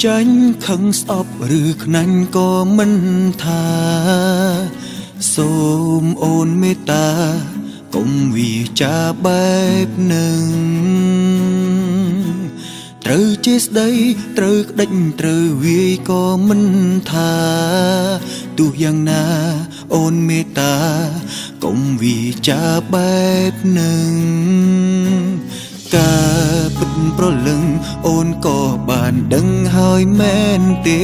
ចាញ់ខឹងស្អប់ឬខ្នាញ់ក៏មិនថាសូមអូនមេត្តាកុំវាចាបែបនឹងត្រូវជាស្ដីត្រូវក្តិចត្រូវវាយក៏មិនថាទោះយ៉ាងណាអូនមេត្តាកុំវាចាបែបនឹងការពិតប្រលឹងអូនក៏បានដឹងហើយមែនទេ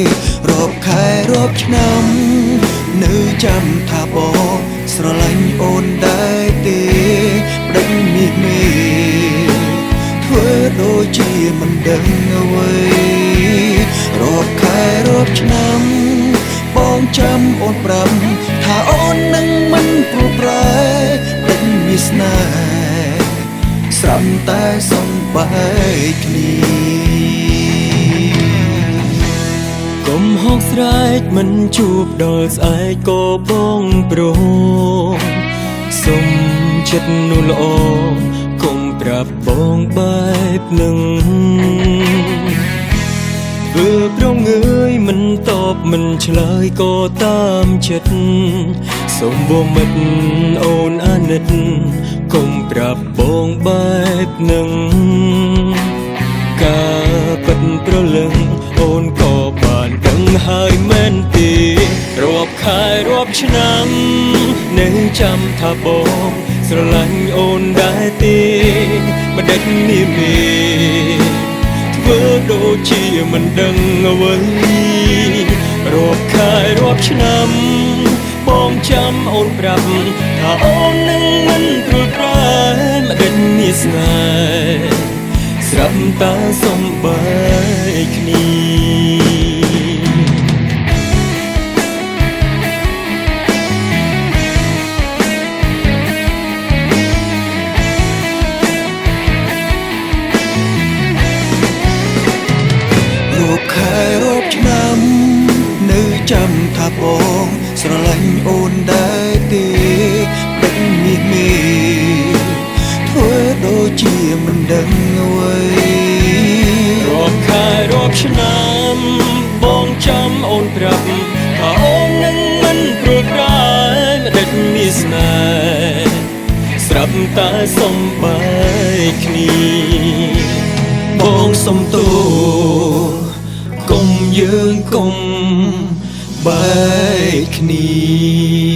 រាប់ខែរាប់ឆ្នាំនៅចាំថាបងស្រឡាញ់អូនដែរទេប្តេជ្ញនេះមេធ្វើដូចជាមិនដឹងអ្វីរាប់ខែរាប់ឆ្នាំបងចាំអូនប្រាប់ថាអូននឹងមិនព្រួយប្រែប្តេជ្ញនេះស្នេហ៍ស្រាប់តែសំបែកគ្នាកុំហុកស្រែកមិនជួបដល់ស្អែកក៏បងព្រមសុំចិត្តនោះល្អកុំប្រាប់បងបែបនឹងធ្វើប្រងើយមិនតបមិនឆ្លើយក៏តាមចិត្តសូមវមិតអូនអាណិតកុំប្រាប់បងបែបនឹងការពិតប្រលឹងអូនក៏បានដឹងហើយមែនទេរាប់ខែរាប់ឆ្នាំនៅចាំថាបងស្រឡាញ់អូនដែរទេមិនដេចនាមេធ្វើដូចជាមិនដឹងអ្វីរាប់ខែរាប់ឆ្នាំបងចាំអូនប្រាប់ថាអូននឹងមិនព្រួយប្រែមិនដេចមានស្នេហ៍ស្រាប់តែសំបែកគ្នាខែរាប់ឆ្នាំនៅចាំថាបងស្រឡាញ់អូនដែរទេប្តេជ្ញនេះមេធ្វើដូចជាមិនដឹងអ្វីរាប់ខែរាប់ឆ្នាំបងចាំអូនប្រាប់ថាអូននឹងមិនព្រួយប្រែមិនដេចមានស្នេហ៍ស្រាប់តែសំបែកគ្នាបងសុំទោសកុំយើងកុំបែកគ្នា